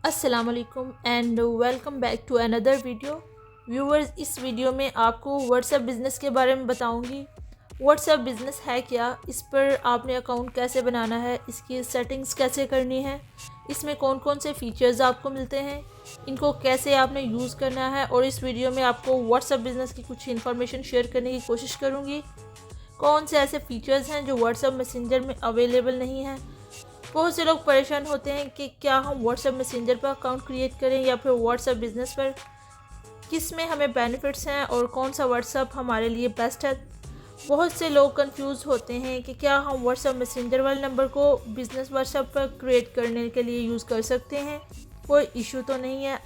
अस्सलाम वालेकुम and welcome back to another video. Viewers, इस वीडियो में आपको व्हाट्सएप बिज़नेस के बारे में बताऊंगी। व्हाट्सएप बिज़नेस है क्या, इस पर आपने अकाउंट कैसे बनाना है, इसकी सेटिंग्स कैसे करनी है, इसमें कौन कौन से फ़ीचर्स आपको मिलते हैं, इनको कैसे आपने यूज़ करना है। और इस वीडियो में आपको व्हाट्सएप बिज़नेस की कुछ इन्फॉर्मेशन शेयर करने की कोशिश करूँगी। कौन से ऐसे फ़ीचर्स हैं जो व्हाट्सएप मैसेंजर में अवेलेबल नहीं हैं। बहुत से लोग परेशान होते हैं कि क्या हम व्हाट्सएप मैसेंजर पर अकाउंट क्रिएट करें या फिर व्हाट्सएप बिज़नेस पर, किस में हमें बेनिफिट्स हैं और कौन सा व्हाट्सएप हमारे लिए बेस्ट है। बहुत से लोग कंफ्यूज होते हैं कि क्या हम व्हाट्सएप मैसेंजर वाले नंबर को बिज़नेस व्हाट्सएप पर क्रिएट करने के लिए यूज़ कर सकते हैं। कोई इशू तो नहीं है।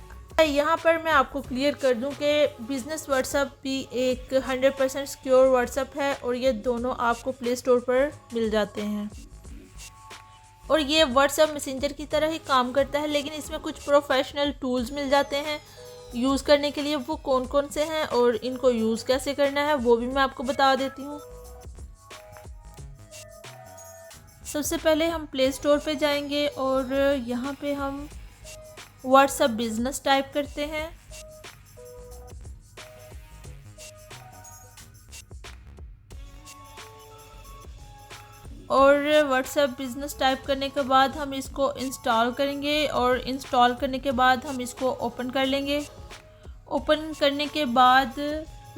यहाँ पर मैं आपको क्लियर कर दूं कि बिज़नेस व्हाट्सएप भी एक 100% सिक्योर व्हाट्सएप है और ये दोनों आपको प्ले स्टोर पर मिल जाते हैं और ये व्हाट्सएप मैसेंजर की तरह ही काम करता है, लेकिन इसमें कुछ प्रोफेशनल टूल्स मिल जाते हैं यूज़ करने के लिए। वो कौन कौन से हैं और इनको यूज़ कैसे करना है वो भी मैं आपको बता देती हूँ। सबसे पहले हम प्ले स्टोर पे जाएंगे और यहाँ पे हम व्हाट्सएप बिज़नेस टाइप करते हैं और व्हाट्सएप बिज़नेस टाइप करने के बाद हम इसको इंस्टॉल करेंगे और इंस्टॉल करने के बाद हम इसको ओपन कर लेंगे। ओपन करने के बाद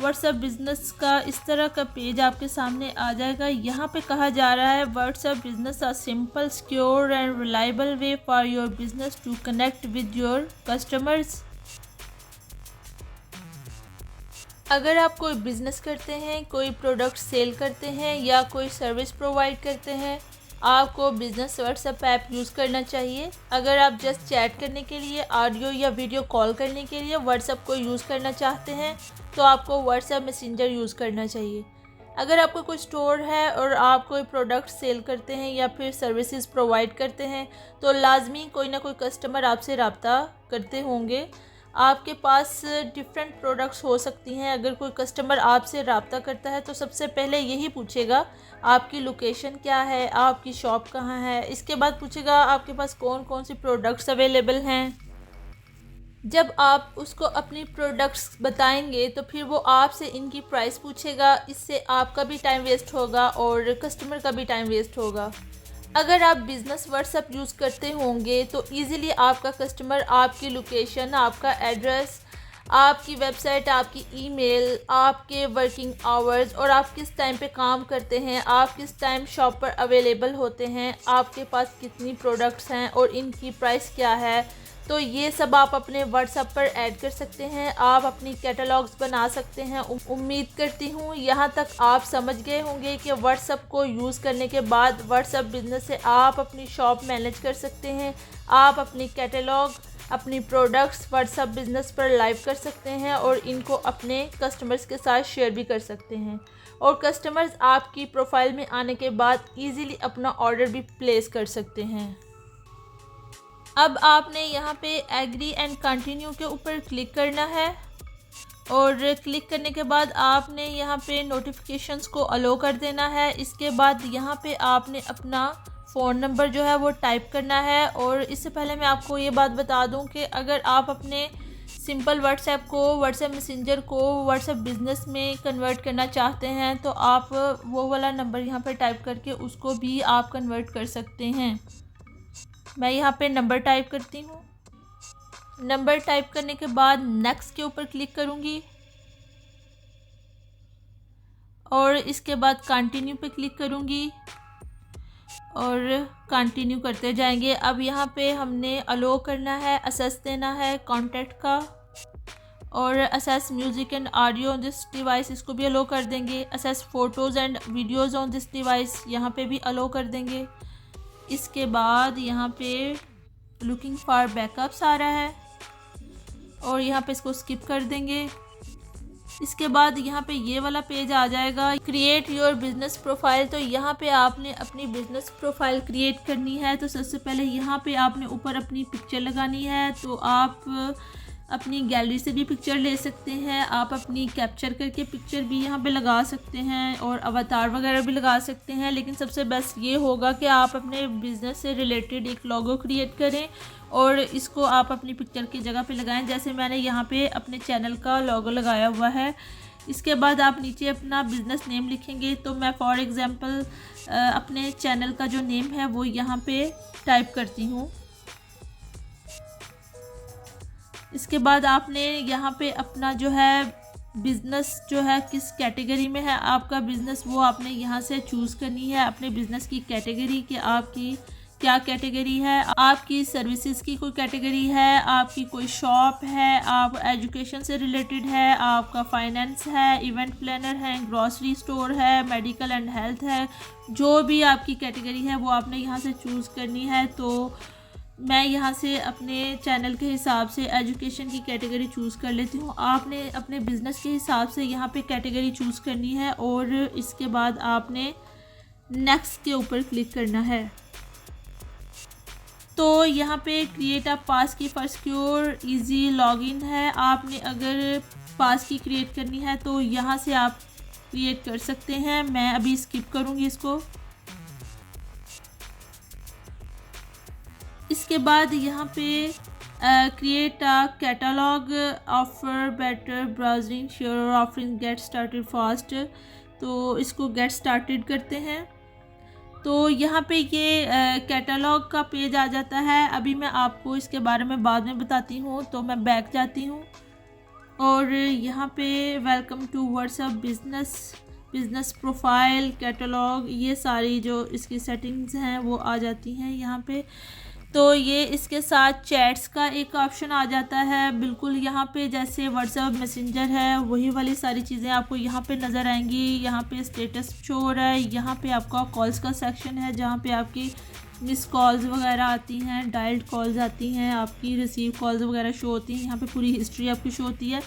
व्हाट्सएप बिज़नेस का इस तरह का पेज आपके सामने आ जाएगा। यहाँ पे कहा जा रहा है WhatsApp business a simple secure and reliable way for your business to connect with your customers. अगर आप कोई बिज़नेस करते हैं, कोई प्रोडक्ट सेल करते हैं या कोई सर्विस प्रोवाइड करते हैं, आपको बिज़नेस व्हाट्सएप ऐप यूज़ करना चाहिए। अगर आप जस्ट चैट करने के लिए, ऑडियो या वीडियो कॉल करने के लिए व्हाट्सएप को यूज़ करना चाहते हैं तो आपको व्हाट्सएप मैसेंजर यूज़ करना चाहिए। अगर आपको कोई स्टोर है और आप कोई प्रोडक्ट सेल करते हैं या फिर सर्विसेज प्रोवाइड करते हैं तो लाजमी कोई ना कोई कस्टमर आपसे रब्ता करते होंगे। आपके पास डिफरेंट प्रोडक्ट्स हो सकती हैं। अगर कोई कस्टमर आपसे रब्ता करता है तो सबसे पहले यही पूछेगा आपकी लोकेशन क्या है, आपकी शॉप कहाँ है। इसके बाद पूछेगा आपके पास कौन कौन सी प्रोडक्ट्स अवेलेबल हैं। जब आप उसको अपनी प्रोडक्ट्स बताएंगे तो फिर वो आपसे इनकी प्राइस पूछेगा। इससे आपका भी टाइम वेस्ट होगा और कस्टमर का भी टाइम वेस्ट होगा। अगर आप बिज़नेस व्हाट्सएप यूज़ करते होंगे तो इजीली आपका कस्टमर आपकी लोकेशन, आपका एड्रेस, आपकी वेबसाइट, आपकी ईमेल, आपके वर्किंग आवर्स और आप किस टाइम पे काम करते हैं, आप किस टाइम शॉप पर अवेलेबल होते हैं, आपके पास कितनी प्रोडक्ट्स हैं और इनकी प्राइस क्या है, तो ये सब आप अपने व्हाट्सएप पर ऐड कर सकते हैं। आप अपनी कैटलॉग्स बना सकते हैं। उम्मीद करती हूँ यहाँ तक आप समझ गए होंगे कि व्हाट्सएप को यूज़ करने के बाद व्हाट्सएप बिज़नेस से आप अपनी शॉप मैनेज कर सकते हैं। आप अपनी कैटलॉग, अपनी प्रोडक्ट्स व्हाट्सएप बिज़नेस पर लाइव कर सकते हैं और इनको अपने कस्टमर्स के साथ शेयर भी कर सकते हैं और कस्टमर्स आपकी प्रोफाइल में आने के बाद ईज़िली अपना ऑर्डर भी प्लेस कर सकते हैं। अब आपने यहाँ पे एग्री एंड कंटिन्यू के ऊपर क्लिक करना है और क्लिक करने के बाद आपने यहाँ पे नोटिफिकेशंस को अलो कर देना है। इसके बाद यहाँ पे आपने अपना फ़ोन नंबर जो है वो टाइप करना है। और इससे पहले मैं आपको ये बात बता दूँ कि अगर आप अपने सिंपल व्हाट्सएप को, व्हाट्सएप मैसेंजर को व्हाट्सएप बिज़नेस में कन्वर्ट करना चाहते हैं तो आप वो वाला नंबर यहाँ पर टाइप करके उसको भी आप कन्वर्ट कर सकते हैं। मैं यहाँ पे नंबर टाइप करती हूँ। नंबर टाइप करने के बाद नेक्स्ट के ऊपर क्लिक करूँगी और इसके बाद कंटिन्यू पे क्लिक करूँगी और कंटिन्यू करते जाएंगे। अब यहाँ पे हमने अलो करना है, असेस देना है कॉन्टैक्ट का और assess music and audio on this device, इसको भी अलो कर देंगे। Assess photos and videos on this device, यहाँ पे भी अलो कर देंगे। इसके बाद यहाँ पे लुकिंग फॉर बैकअप्स आ रहा है और यहाँ पे इसको स्किप कर देंगे। इसके बाद यहाँ पे ये वाला पेज आ जाएगा, क्रिएट योर बिज़नेस प्रोफाइल। तो यहाँ पे आपने अपनी बिज़नेस प्रोफाइल क्रिएट करनी है। तो सबसे पहले यहाँ पे आपने ऊपर अपनी पिक्चर लगानी है। तो आप अपनी गैलरी से भी पिक्चर ले सकते हैं, आप अपनी कैप्चर करके पिक्चर भी यहाँ पे लगा सकते हैं और अवतार वगैरह भी लगा सकते हैं। लेकिन सबसे बेस्ट ये होगा कि आप अपने बिज़नेस से रिलेटेड एक लोगो क्रिएट करें और इसको आप अपनी पिक्चर की जगह पे लगाएं। जैसे मैंने यहाँ पे अपने चैनल का लोगो लगाया हुआ है। इसके बाद आप नीचे अपना बिज़नेस नेम लिखेंगे। तो मैं फॉर एग्ज़ाम्पल अपने चैनल का जो नेम है वो यहाँ पे टाइप करती हूँ। इसके बाद आपने यहाँ पे अपना जो है बिज़नेस जो है किस कैटेगरी में है आपका बिज़नेस, वो आपने यहाँ से चूज़ करनी है अपने बिज़नेस की कैटेगरी कि आपकी क्या कैटेगरी है। आपकी सर्विसेज की कोई कैटेगरी है, आपकी कोई शॉप है, आप एजुकेशन से रिलेटेड है, आपका फाइनेंस है, इवेंट प्लानर है, ग्रॉसरी स्टोर है, मेडिकल एंड हेल्थ है। जो भी आपकी कैटेगरी है वो आपने यहाँ से चूज़ करनी है। तो मैं यहाँ से अपने चैनल के हिसाब से एजुकेशन की कैटेगरी चूज़ कर लेती हूँ। आपने अपने बिज़नेस के हिसाब से यहाँ पे कैटेगरी चूज़ करनी है और इसके बाद आपने नेक्स्ट के ऊपर क्लिक करना है। तो यहाँ पे क्रिएट अ पास की फॉर सिक्योर इजी लॉगिन है। आपने अगर पास की क्रिएट करनी है तो यहाँ से आप क्रिएट कर सकते हैं। मैं अभी स्किप करूँगी इसको। इसके बाद यहाँ पे create a catalogue offer better browsing sure offering get started fast. तो इसको गेट स्टार्टेड करते हैं। तो यहाँ पे ये कैटलॉग का पेज आ जाता है। अभी मैं आपको इसके बारे में बाद में बताती हूँ। तो मैं बैक जाती हूँ और यहाँ पे welcome to WhatsApp business profile catalogue, ये सारी जो इसकी सेटिंग्स हैं वो आ जाती हैं यहाँ पे। तो ये इसके साथ चैट्स का एक ऑप्शन आ जाता है बिल्कुल यहाँ पे, जैसे व्हाट्सएप मैसेंजर है वही वाली सारी चीज़ें आपको यहाँ पे नज़र आएंगी। यहाँ पे स्टेटस शो हो रहा है। यहाँ पे आपका कॉल्स का सेक्शन है जहाँ पे आपकी मिस कॉल्स वगैरह आती हैं, डायल्ड कॉल्स आती हैं, आपकी रिसीव कॉल्स वगैरह शो होती हैं। यहाँ पे पूरी हिस्ट्री आपकी शो होती है।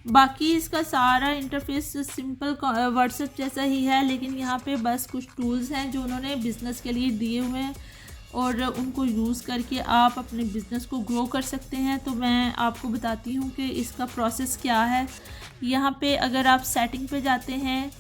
बाकी इसका सारा इंटरफेस सिंपल व्हाट्सएप जैसा ही है, लेकिन यहाँ पे बस कुछ टूल्स हैं जो उन्होंने बिज़नेस के लिए दिए हुए हैं और उनको यूज़ करके आप अपने बिज़नेस को ग्रो कर सकते हैं। तो मैं आपको बताती हूँ कि इसका प्रोसेस क्या है। यहाँ पे अगर आप सेटिंग पे जाते हैं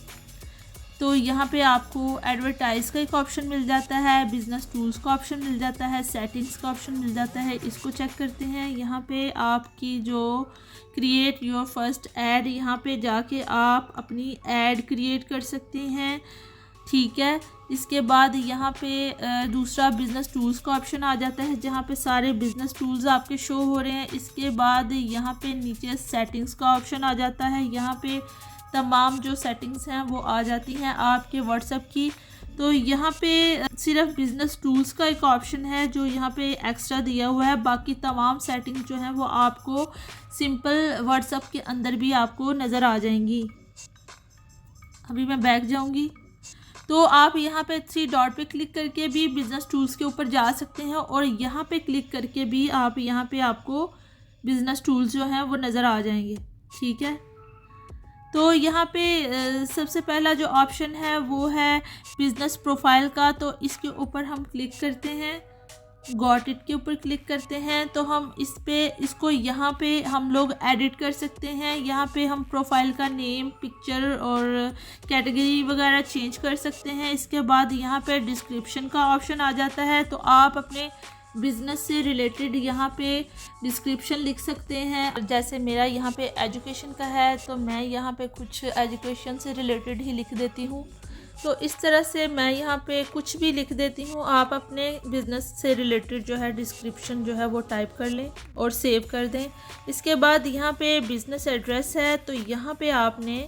तो यहाँ पे आपको एडवर्टाइज़ का एक ऑप्शन मिल जाता है, बिज़नेस टूल्स का ऑप्शन मिल जाता है, सेटिंग्स का ऑप्शन मिल जाता है। इसको चेक करते हैं। यहाँ पे आपकी जो क्रिएट योर फर्स्ट ऐड, यहाँ पे जाके आप अपनी ऐड क्रिएट कर सकते हैं। ठीक है। इसके बाद यहाँ पे दूसरा बिज़नेस टूल्स का ऑप्शन आ जाता है जहाँ पे सारे बिज़नेस टूल्स आपके शो हो रहे हैं। इसके बाद यहाँ पे नीचे सेटिंग्स का ऑप्शन आ जाता है। यहाँ पे तमाम जो सेटिंग्स हैं वो आ जाती हैं आपके व्हाट्सएप की। तो यहाँ पे सिर्फ बिज़नेस टूल्स का एक ऑप्शन है जो यहाँ पे एक्स्ट्रा दिया हुआ है। बाकी तमाम सेटिंग्स जो हैं वो आपको सिंपल व्हाट्सएप के अंदर भी आपको नज़र आ जाएंगी। अभी मैं बैक जाऊँगी। तो आप यहाँ पे 3 डॉट पे क्लिक करके भी बिज़नेस टूल्स के ऊपर जा सकते हैं और यहाँ पे क्लिक करके भी आप यहाँ पे आपको बिज़नेस टूल्स जो हैं वो नज़र आ जाएंगे। ठीक है। तो यहाँ पे सबसे पहला जो ऑप्शन है वो है बिज़नेस प्रोफाइल का। तो इसके ऊपर हम क्लिक करते हैं, गॉट इट के ऊपर क्लिक करते हैं। तो हम इसको यहाँ पे हम लोग एडिट कर सकते हैं। यहाँ पे हम प्रोफाइल का नेम, पिक्चर और कैटेगरी वगैरह चेंज कर सकते हैं। इसके बाद यहाँ पे डिस्क्रिप्शन का ऑप्शन आ जाता है। तो आप अपने बिज़नेस से रिलेटेड यहाँ पे डिस्क्रिप्शन लिख सकते हैं। जैसे मेरा यहाँ पे एजुकेशन का है तो मैं यहाँ पे कुछ एजुकेशन से रिलेटेड ही लिख देती हूँ। तो इस तरह से मैं यहाँ पे कुछ भी लिख देती हूँ। आप अपने बिज़नेस से रिलेटेड जो है डिस्क्रिप्शन जो है वो टाइप कर लें और सेव कर दें। इसके बाद यहाँ पे बिज़नेस एड्रेस है। तो यहाँ पे आपने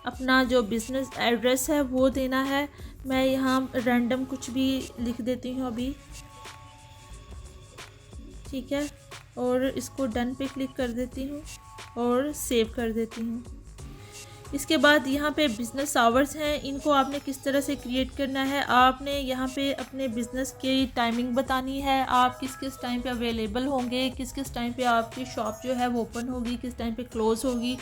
अपना जो बिज़नेस एड्रेस है वो देना है। मैं यहाँ रैंडम कुछ भी लिख देती हूँ अभी। ठीक है। और इसको डन पे क्लिक कर देती हूँ और सेव कर देती हूँ। इसके बाद यहाँ पे बिज़नेस आवर्स हैं, इनको आपने किस तरह से क्रिएट करना है। आपने यहाँ पे अपने बिज़नेस की टाइमिंग बतानी है, आप किस किस टाइम पे अवेलेबल होंगे, किस किस टाइम पे आपकी शॉप जो है वो ओपन होगी, किस टाइम पे क्लोज़ होगी।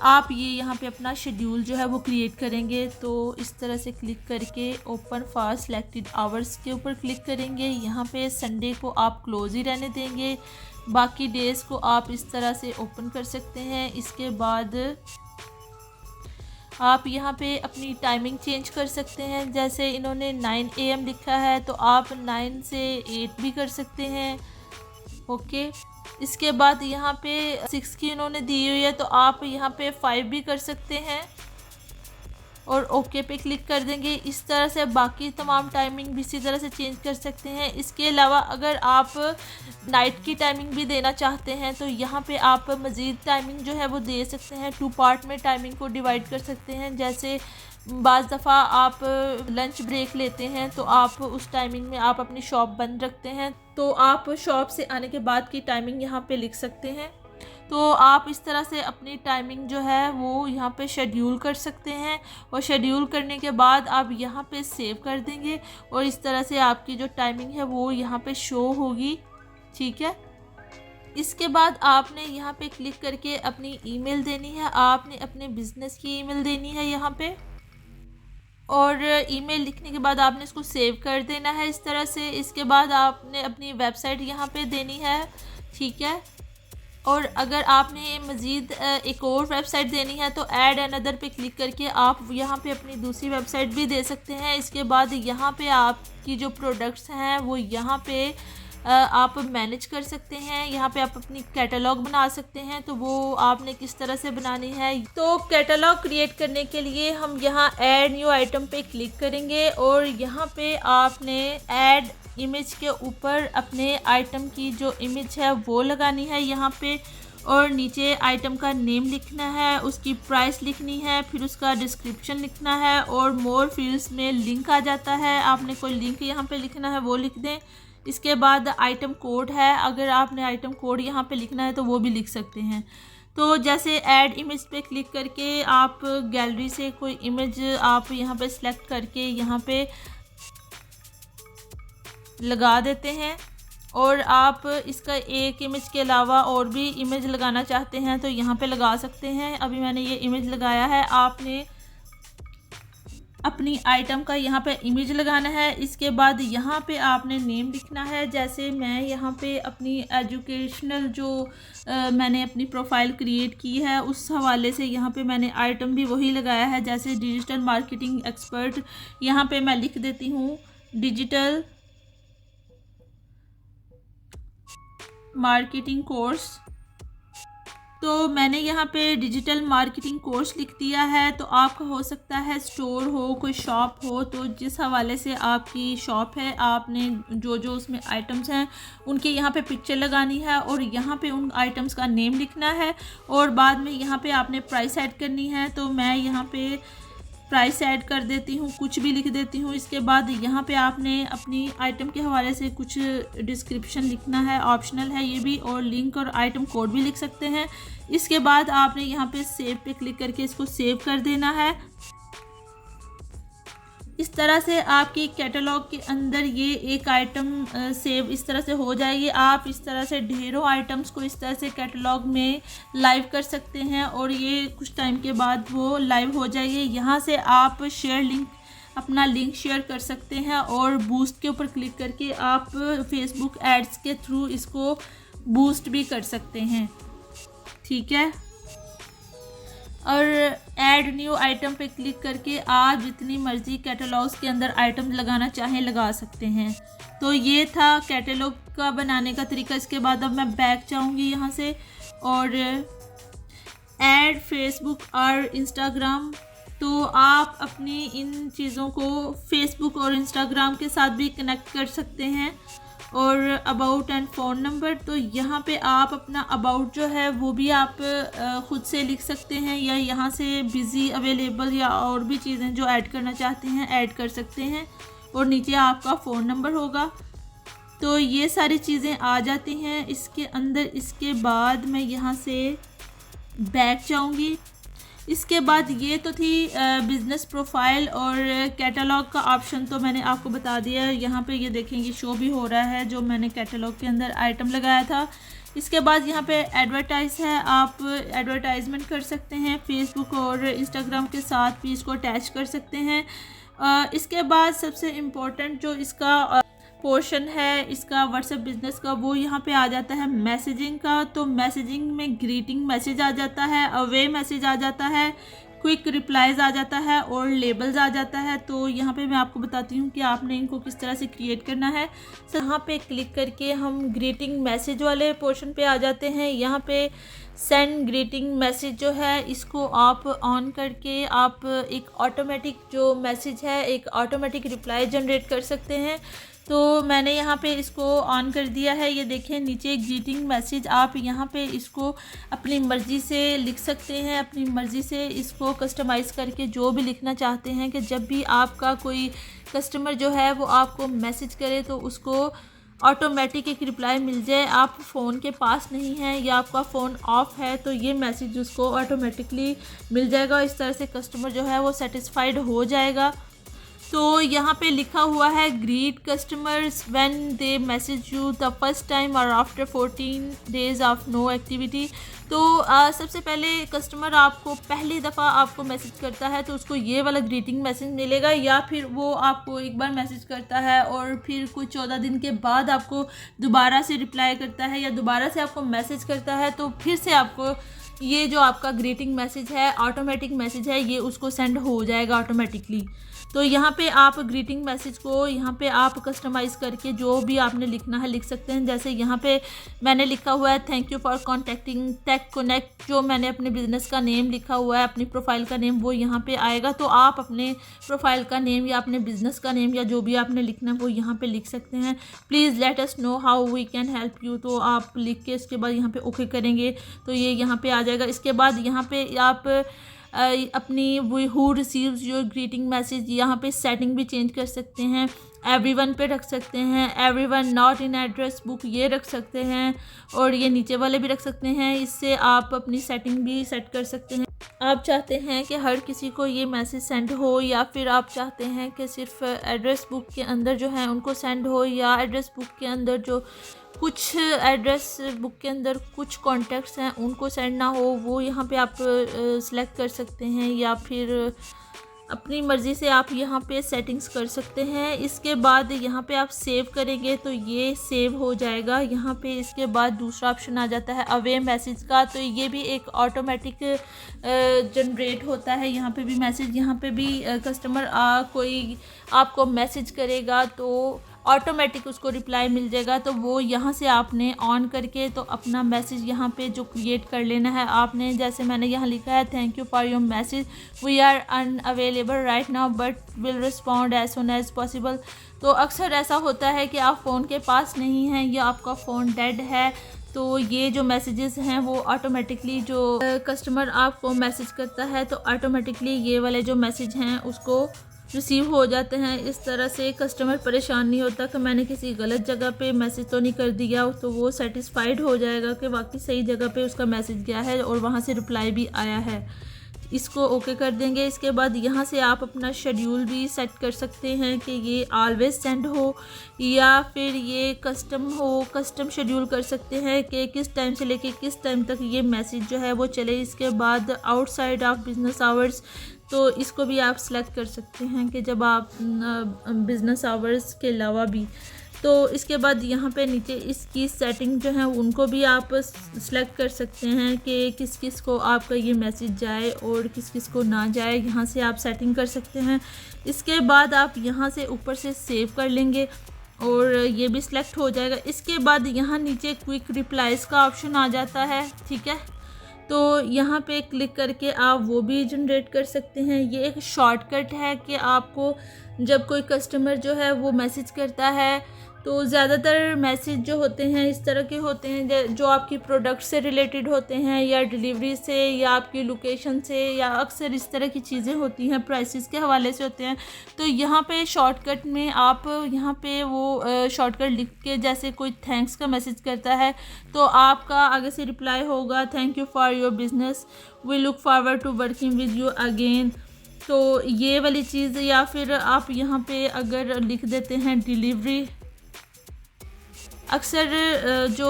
आप ये यहाँ पे अपना शेड्यूल जो है वो क्रिएट करेंगे। तो इस तरह से क्लिक करके ओपन फॉर सिलेक्टेड आवर्स के ऊपर क्लिक करेंगे। यहाँ पे संडे को आप क्लोज ही रहने देंगे, बाकी डेज़ को आप इस तरह से ओपन कर सकते हैं। इसके बाद आप यहाँ पे अपनी टाइमिंग चेंज कर सकते हैं। जैसे इन्होंने 9 AM लिखा है तो आप 9 से 8 भी कर सकते हैं। ओके, इसके बाद यहाँ पे 6 की इन्होंने दी हुई है तो आप यहाँ पे 5 भी कर सकते हैं और ओके पे क्लिक कर देंगे। इस तरह से बाकी तमाम टाइमिंग भी इसी तरह से चेंज कर सकते हैं। इसके अलावा अगर आप नाइट की टाइमिंग भी देना चाहते हैं तो यहाँ पे आप मज़ीद टाइमिंग जो है वो दे सकते हैं। 2 पार्ट में टाइमिंग को डिवाइड कर सकते हैं। जैसे बाज़ दफ़ा आप लंच ब्रेक लेते हैं तो आप उस टाइमिंग में आप अपनी शॉप बंद रखते हैं तो आप शॉप से आने के बाद की टाइमिंग यहाँ पे लिख सकते हैं। तो आप इस तरह से अपनी टाइमिंग जो है वो यहाँ पे शेड्यूल कर सकते हैं और शेड्यूल करने के बाद आप यहाँ पे सेव कर देंगे और इस तरह से आपकी जो टाइमिंग है वो यहाँ पे शो होगी। ठीक है, इसके बाद आपने यहाँ पे क्लिक करके अपनी ईमेल देनी है। आपने अपने बिज़नेस की ईमेल देनी है यहाँ पे और ईमेल लिखने के बाद आपने इसको सेव कर देना है इस तरह से। इसके बाद आपने अपनी वेबसाइट यहाँ पे देनी है। ठीक है, और अगर आपने मज़ीद एक और वेबसाइट देनी है तो ऐड अनदर पे क्लिक करके आप यहाँ पे अपनी दूसरी वेबसाइट भी दे सकते हैं। इसके बाद यहाँ पे आपकी जो प्रोडक्ट्स हैं वो यहाँ पे आप मैनेज कर सकते हैं। यहाँ पे आप अपनी कैटलॉग बना सकते हैं। तो वो आपने किस तरह से बनानी है, तो कैटलॉग क्रिएट करने के लिए हम यहाँ ऐड न्यू आइटम पे क्लिक करेंगे और यहाँ पे आपने ऐड इमेज के ऊपर अपने आइटम की जो इमेज है वो लगानी है यहाँ पे और नीचे आइटम का नेम लिखना है, उसकी प्राइस लिखनी है, फिर उसका डिस्क्रिप्शन लिखना है और मोर फील्ड्स में लिंक आ जाता है। आपने कोई लिंक यहाँ पे लिखना है वो लिख दें। इसके बाद आइटम कोड है, अगर आपने आइटम कोड यहाँ पे लिखना है तो वो भी लिख सकते हैं। तो जैसे ऐड इमेज पे क्लिक करके आप गैलरी से कोई इमेज आप यहाँ पे सिलेक्ट करके यहाँ पे लगा देते हैं और आप इसका एक इमेज के अलावा और भी इमेज लगाना चाहते हैं तो यहाँ पे लगा सकते हैं। अभी मैंने ये इमेज लगाया है। आपने अपनी आइटम का यहाँ पे इमेज लगाना है। इसके बाद यहाँ पे आपने नेम लिखना है। जैसे मैं यहाँ पे अपनी एजुकेशनल जो मैंने अपनी प्रोफाइल क्रिएट की है उस हवाले से यहाँ पे मैंने आइटम भी वही लगाया है। जैसे डिजिटल मार्केटिंग एक्सपर्ट, यहाँ पे मैं लिख देती हूँ डिजिटल मार्केटिंग कोर्स। तो मैंने यहाँ पे डिजिटल मार्केटिंग कोर्स लिख दिया है। तो आपका हो सकता है स्टोर हो, कोई शॉप हो, तो जिस हवाले से आपकी शॉप है आपने जो जो उसमें आइटम्स हैं उनके यहाँ पे पिक्चर लगानी है और यहाँ पे उन आइटम्स का नेम लिखना है और बाद में यहाँ पे आपने प्राइस ऐड करनी है। तो मैं यहाँ पे प्राइस ऐड कर देती हूँ, कुछ भी लिख देती हूँ। इसके बाद यहाँ पे आपने अपनी आइटम के हवाले से कुछ डिस्क्रिप्शन लिखना है, ऑप्शनल है ये भी, और लिंक और आइटम कोड भी लिख सकते हैं। इसके बाद आपने यहाँ पे सेव पे क्लिक करके इसको सेव कर देना है। इस तरह से आपकी कैटलॉग के अंदर ये एक आइटम सेव इस तरह से हो जाएगी। आप इस तरह से ढेरों आइटम्स को इस तरह से कैटलॉग में लाइव कर सकते हैं और ये कुछ टाइम के बाद वो लाइव हो जाएगी। यहाँ से आप शेयर लिंक, अपना लिंक शेयर कर सकते हैं और बूस्ट के ऊपर क्लिक करके आप फेसबुक एड्स के थ्रू इसको बूस्ट भी कर सकते हैं। ठीक है, और ऐड न्यू आइटम पे क्लिक करके आप जितनी मर्ज़ी कैटलॉग्स के अंदर आइटम लगाना चाहें लगा सकते हैं। तो ये था कैटलॉग का बनाने का तरीका। इसके बाद अब मैं बैक जाऊंगी यहाँ से और ऐड फेसबुक और इंस्टाग्राम। तो आप अपनी इन चीज़ों को फेसबुक और इंस्टाग्राम के साथ भी कनेक्ट कर सकते हैं। और अबाउट एंड फ़ोन नंबर, तो यहाँ पे आप अपना अबाउट जो है वो भी आप ख़ुद से लिख सकते हैं या यहाँ से बिज़ी, अवेलेबल या और भी चीज़ें जो ऐड करना चाहते हैं ऐड कर सकते हैं। और नीचे आपका फ़ोन नंबर होगा। तो ये सारी चीज़ें आ जाती हैं इसके अंदर। इसके बाद मैं यहाँ से बैक जाऊँगी। इसके बाद ये तो थी बिज़नेस प्रोफाइल और कैटलॉग का ऑप्शन तो मैंने आपको बता दिया है। यहाँ पे ये देखेंगे शो भी हो रहा है जो मैंने कैटलॉग के अंदर आइटम लगाया था। इसके बाद यहाँ पे एडवर्टाइज है, आप एडवर्टाइजमेंट कर सकते हैं फेसबुक और इंस्टाग्राम के साथ भी इसको अटैच कर सकते हैं। इसके बाद सबसे इम्पोर्टेंट जो इसका पोर्शन है इसका व्हाट्सएप बिजनेस का, वो यहाँ पे आ जाता है मैसेजिंग का। तो मैसेजिंग में ग्रीटिंग मैसेज आ जाता है, अवे मैसेज आ जाता है, क्विक रिप्लाइज आ जाता है और लेबल्स आ जाता है। तो यहाँ पे मैं आपको बताती हूँ कि आपने इनको किस तरह से क्रिएट करना है। यहाँ पे क्लिक करके हम ग्रीटिंग मैसेज वाले पोर्शन पे आ जाते हैं। यहाँ पे सेंड ग्रीटिंग मैसेज जो है इसको आप ऑन करके आप एक ऑटोमेटिक जो मैसेज है, एक ऑटोमेटिक रिप्लाई जनरेट कर सकते हैं। तो मैंने यहाँ पे इसको ऑन कर दिया है। ये देखें नीचे ग्रीटिंग मैसेज, आप यहाँ पे इसको अपनी मर्ज़ी से लिख सकते हैं, अपनी मर्ज़ी से इसको कस्टमाइज़ करके जो भी लिखना चाहते हैं कि जब भी आपका कोई कस्टमर जो है वो आपको मैसेज करे तो उसको ऑटोमेटिक एक रिप्लाई मिल जाए। आप फ़ोन के पास नहीं हैं या आपका फ़ोन ऑफ है तो ये मैसेज उसको ऑटोमेटिकली मिल जाएगा। इस तरह से कस्टमर जो है वो सेटिस्फाइड हो जाएगा। तो यहाँ पे लिखा हुआ है greet customers when they message you the first time और after 14 days of no activity. तो सबसे पहले कस्टमर आपको पहली दफ़ा आपको मैसेज करता है तो उसको ये वाला ग्रीटिंग मैसेज मिलेगा, या फिर वो आपको एक बार मैसेज करता है और फिर कुछ 14 दिन के बाद आपको दोबारा से रिप्लाई करता है या दोबारा से आपको मैसेज करता है तो फिर से आपको ये जो आपका ग्रीटिंग मैसेज है, ऑटोमेटिक मैसेज है, ये उसको सेंड हो जाएगा ऑटोमेटिकली। तो यहाँ पे आप ग्रीटिंग मैसेज को यहाँ पे आप कस्टमाइज़ करके जो भी आपने लिखना है लिख सकते हैं। जैसे यहाँ पे मैंने लिखा हुआ है thank you for contacting Tech Connect, जो मैंने अपने बिज़नेस का नेम लिखा हुआ है, अपनी प्रोफाइल का नेम, वो यहाँ पे आएगा। तो आप अपने प्रोफाइल का नेम या अपने बिज़नेस का नेम या जो भी आपने लिखना है वो यहाँ पे लिख सकते हैं। Please let us know how we can help you, तो आप लिख के इसके बाद यहाँ पे ओके करेंगे तो ये यहाँ पे आ जाएगा। इसके बाद यहाँ पे आप अपनी who receives your greeting message, यहाँ पे सेटिंग भी चेंज कर सकते हैं। एवरीवन पे रख सकते हैं, everyone not in address book ये रख सकते हैं, और ये नीचे वाले भी रख सकते हैं। इससे आप अपनी सेटिंग भी सेट कर सकते हैं। आप चाहते हैं कि हर किसी को ये मैसेज सेंड हो, या फिर आप चाहते हैं कि सिर्फ एड्रेस बुक के अंदर जो है उनको सेंड हो, या एड्रेस बुक के अंदर जो कुछ एड्रेस बुक के अंदर कुछ कॉन्टैक्ट्स हैं उनको सेंड ना हो, वो यहाँ पे आप सिलेक्ट कर सकते हैं, या फिर अपनी मर्ज़ी से आप यहाँ पे सेटिंग्स कर सकते हैं। इसके बाद यहाँ पे आप सेव करेंगे तो ये सेव हो जाएगा। यहाँ पे इसके बाद दूसरा ऑप्शन आ जाता है अवे मैसेज का, तो ये भी एक ऑटोमेटिक जनरेट होता है। यहाँ पे भी मैसेज, यहाँ पे भी कस्टमर कोई आपको मैसेज करेगा तो ऑटोमेटिक उसको रिप्लाई मिल जाएगा। तो वो यहाँ से आपने ऑन करके तो अपना मैसेज यहाँ पे जो क्रिएट कर लेना है आपने। जैसे मैंने यहाँ लिखा है thank you for your message, we are unavailable right now but will respond as soon as possible. तो अक्सर ऐसा होता है कि आप फ़ोन के पास नहीं हैं या आपका फ़ोन डेड है, तो ये जो मैसेजेस हैं वो ऑटोमेटिकली जो कस्टमर आपको मैसेज करता है तो ऑटोमेटिकली ये वाले जो मैसेज हैं उसको रिसीव हो जाते हैं। इस तरह से कस्टमर परेशान नहीं होता कि मैंने किसी गलत जगह पे मैसेज तो नहीं कर दिया, तो वो सेटिस्फाइड हो जाएगा कि वाकई सही जगह पे उसका मैसेज गया है और वहाँ से रिप्लाई भी आया है। इसको ओके कर देंगे। इसके बाद यहाँ से आप अपना शेड्यूल भी सेट कर सकते हैं कि ये ऑलवेज सेंड हो या फिर ये कस्टम हो। कस्टम शेड्यूल कर सकते हैं कि किस टाइम से लेके किस टाइम तक ये मैसेज जो है वो चले। इसके बाद आउटसाइड ऑफ बिजनेस आवर्स, तो इसको भी आप सेलेक्ट कर सकते हैं कि जब आप बिज़नेस आवर्स के अलावा भी। तो इसके बाद यहाँ पे नीचे इसकी सेटिंग जो है उनको भी आप सेलेक्ट कर सकते हैं कि किस किस को आपका ये मैसेज जाए और किस किस को ना जाए। यहाँ से आप सेटिंग कर सकते हैं। इसके बाद आप यहाँ से ऊपर से सेव कर लेंगे और ये भी सिलेक्ट हो जाएगा। इसके बाद यहाँ नीचे क्विक रिप्लाइज का ऑप्शन आ जाता है, ठीक है। तो यहाँ पे क्लिक करके आप वो भी जनरेट कर सकते हैं। ये एक शॉर्टकट है कि आपको जब कोई कस्टमर जो है वो मैसेज करता है तो ज़्यादातर मैसेज जो होते हैं इस तरह के होते हैं जो आपकी प्रोडक्ट से रिलेटेड होते हैं, या डिलीवरी से, या आपकी लोकेशन से, या अक्सर इस तरह की चीज़ें होती हैं, प्राइसेस के हवाले से होते हैं। तो यहाँ पे शॉर्टकट में आप यहाँ पे वो शॉर्टकट लिख के, जैसे कोई थैंक्स का मैसेज करता है तो आपका आगे से रिप्लाई होगा, thank you for your business, we look forward to working with you again. तो ये वाली चीज़, या फिर आप यहाँ पे अगर लिख देते हैं डिलीवरी। अक्सर जो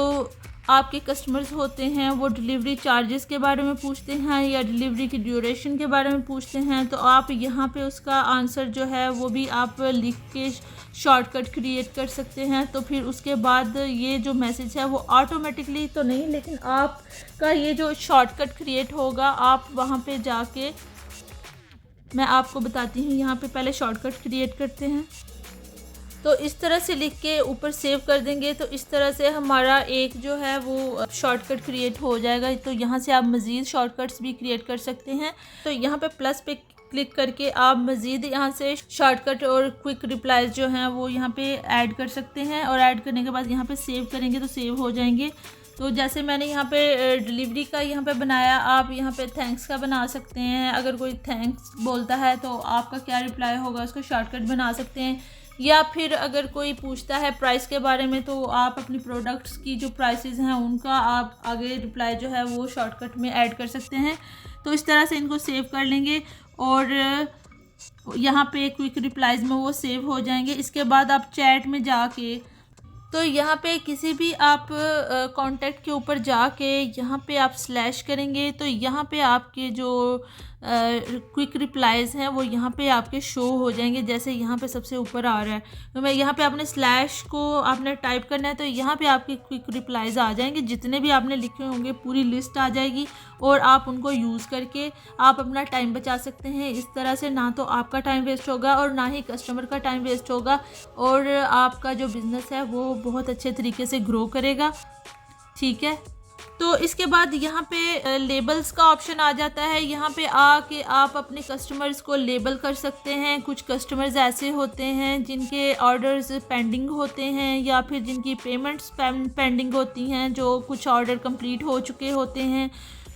आपके कस्टमर्स होते हैं वो डिलीवरी चार्जेस के बारे में पूछते हैं या डिलीवरी की ड्यूरेशन के बारे में पूछते हैं, तो आप यहाँ पे उसका आंसर जो है वो भी आप लिख के शॉर्टकट क्रिएट कर सकते हैं। तो फिर उसके बाद ये जो मैसेज है वो ऑटोमेटिकली तो नहीं, लेकिन आपका ये जो शॉर्टकट क्रिएट होगा, आप वहाँ पे जाके, मैं आपको बताती हूँ, यहाँ पे पहले शॉर्टकट क्रिएट करते हैं। तो इस तरह से लिख के ऊपर सेव कर देंगे, तो इस तरह से हमारा एक जो है वो शॉर्टकट क्रिएट हो जाएगा। तो यहाँ से आप मज़ीद शॉर्टकट्स भी क्रिएट कर सकते हैं। तो यहाँ पे प्लस पे क्लिक करके आप मज़ीद यहाँ से शॉर्टकट और क्विक रिप्लाईज जो हैं वो यहाँ पे ऐड कर सकते हैं, और ऐड करने के बाद यहाँ पे सेव करेंगे तो सेव हो जाएंगे। तो जैसे मैंने यहाँ पे डिलीवरी का यहाँ पे बनाया, आप यहाँ पे थैंक्स का बना सकते हैं। अगर कोई थैंक्स बोलता है तो आपका क्या रिप्लाई होगा उसको शॉर्टकट बना सकते हैं। या फिर अगर कोई पूछता है प्राइस के बारे में, तो आप अपनी प्रोडक्ट्स की जो प्राइसेस हैं उनका आप आगे रिप्लाई जो है वो शॉर्टकट में ऐड कर सकते हैं। तो इस तरह से इनको सेव कर लेंगे और यहाँ पे क्विक रिप्लाईज में वो सेव हो जाएंगे। इसके बाद आप चैट में जाके, तो यहाँ पे किसी भी आप कांटेक्ट के ऊपर जाके यहाँ पे आप स्लैश करेंगे, तो यहाँ पे आपके जो क्विक रिप्लाईज हैं वो यहाँ पे आपके शो हो जाएंगे, जैसे यहाँ पे सबसे ऊपर आ रहा है। तो मैं यहाँ पे आपने स्लैश को आपने टाइप करना है, तो यहाँ पे आपके क्विक रिप्लाईज आ जाएंगे, जितने भी आपने लिखे होंगे पूरी लिस्ट आ जाएगी, और आप उनको यूज़ करके आप अपना टाइम बचा सकते हैं। इस तरह से ना तो आपका टाइम वेस्ट होगा और ना ही कस्टमर का टाइम वेस्ट होगा, और आपका जो बिज़नेस है वो बहुत अच्छे तरीके से ग्रो करेगा। ठीक है, तो इसके बाद यहाँ पे लेबल्स का ऑप्शन आ जाता है। यहाँ पे आके आप अपने कस्टमर्स को लेबल कर सकते हैं। कुछ कस्टमर्स ऐसे होते हैं जिनके ऑर्डर्स पेंडिंग होते हैं, या फिर जिनकी पेमेंट्स पेंडिंग होती हैं, जो कुछ ऑर्डर कंप्लीट हो चुके होते हैं,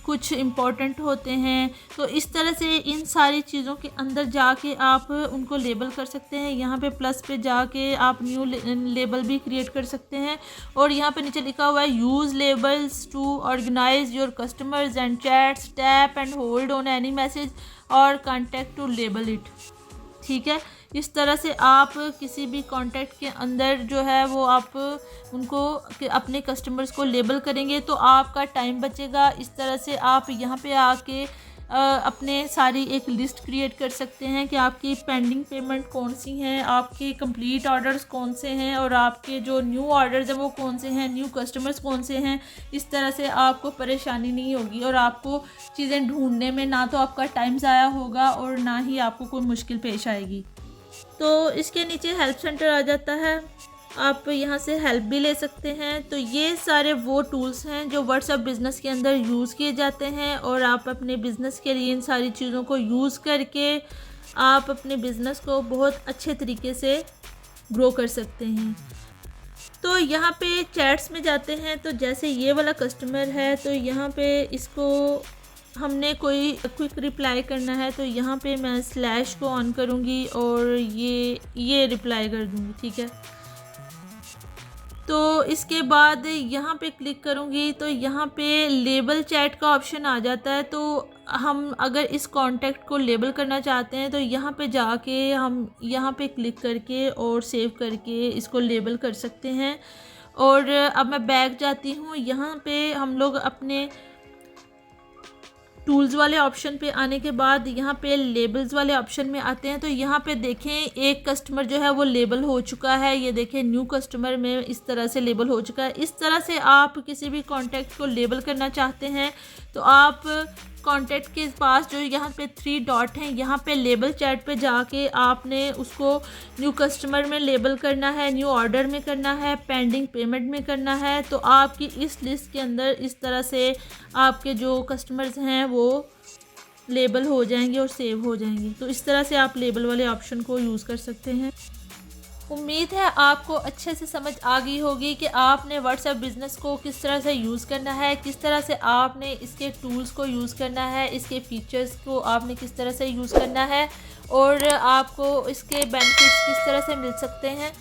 कुछ इम्पोर्टेंट होते हैं। तो इस तरह से इन सारी चीज़ों के अंदर जाके आप उनको लेबल कर सकते हैं। यहाँ पे प्लस पे जाके आप न्यू लेबल भी क्रिएट कर सकते हैं, और यहाँ पे नीचे लिखा हुआ है use labels to organise your customers and chats, tap and hold on any message or contact to label it. ठीक है, इस तरह से आप किसी भी कॉन्टैक्ट के अंदर जो है वो आप उनको अपने कस्टमर्स को लेबल करेंगे तो आपका टाइम बचेगा। इस तरह से आप यहाँ पे आके अपने सारी एक लिस्ट क्रिएट कर सकते हैं कि आपकी पेंडिंग पेमेंट कौन सी हैं, आपके कंप्लीट ऑर्डर्स कौन से हैं, और आपके जो न्यू ऑर्डर्स हैं वो कौन से हैं, न्यू कस्टमर्स कौन से हैं। इस तरह से आपको परेशानी नहीं होगी, और आपको चीज़ें ढूंढने में ना तो आपका टाइम ज़ाया होगा और ना ही आपको कोई मुश्किल पेश आएगी। तो इसके नीचे हेल्प सेंटर आ जाता है, आप यहाँ से हेल्प भी ले सकते हैं। तो ये सारे वो टूल्स हैं जो व्हाट्सएप बिज़नेस के अंदर यूज़ किए जाते हैं, और आप अपने बिज़नेस के लिए इन सारी चीज़ों को यूज़ करके आप अपने बिज़नेस को बहुत अच्छे तरीके से ग्रो कर सकते हैं। तो यहाँ पे चैट्स में जाते हैं, तो जैसे ये वाला कस्टमर है, तो यहाँ पे इसको हमने कोई क्विक रिप्लाई करना है, तो यहाँ पे मैं स्लैश को ऑन करूँगी और ये रिप्लाई कर दूँगी। ठीक है, तो इसके बाद यहाँ पे क्लिक करूँगी तो यहाँ पे लेबल चैट का ऑप्शन आ जाता है। तो हम अगर इस कॉन्टैक्ट को लेबल करना चाहते हैं तो यहाँ पे जाके हम यहाँ पे क्लिक करके और सेव करके इसको लेबल कर सकते हैं। और अब मैं बैक जाती हूँ, यहाँ पे हम लोग अपने टूल्स वाले ऑप्शन पे आने के बाद यहाँ पे लेबल्स वाले ऑप्शन में आते हैं। तो यहाँ पे देखें एक कस्टमर जो है वो लेबल हो चुका है, ये देखें न्यू कस्टमर में इस तरह से लेबल हो चुका है। इस तरह से आप किसी भी कॉन्टैक्ट को लेबल करना चाहते हैं तो आप कॉन्टैक्ट के पास जो यहाँ पे 3 डॉट हैं, यहाँ पे लेबल चैट पे जाके आपने उसको न्यू कस्टमर में लेबल करना है, न्यू ऑर्डर में करना है, पेंडिंग पेमेंट में करना है। तो आपकी इस लिस्ट के अंदर इस तरह से आपके जो कस्टमर्स हैं वो लेबल हो जाएंगे और सेव हो जाएंगे। तो इस तरह से आप लेबल वाले ऑप्शन को यूज़ कर सकते हैं। उम्मीद है आपको अच्छे से समझ आ गई होगी कि आपने व्हाट्सएप बिज़नेस को किस तरह से यूज़ करना है, किस तरह से आपने इसके टूल्स को यूज़ करना है, इसके फीचर्स को आपने किस तरह से यूज़ करना है और आपको इसके बेनिफिट्स किस तरह से मिल सकते हैं।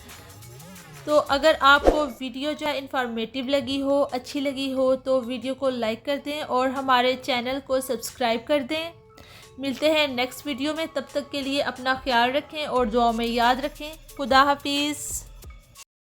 तो अगर आपको वीडियो जो है इंफॉर्मेटिव लगी हो, अच्छी लगी हो, तो वीडियो को लाइक कर दें और हमारे चैनल को सब्सक्राइब कर दें। मिलते हैं नेक्स्ट वीडियो में, तब तक के लिए अपना ख्याल रखें और दुआ में याद रखें। खुदा हाफिज़।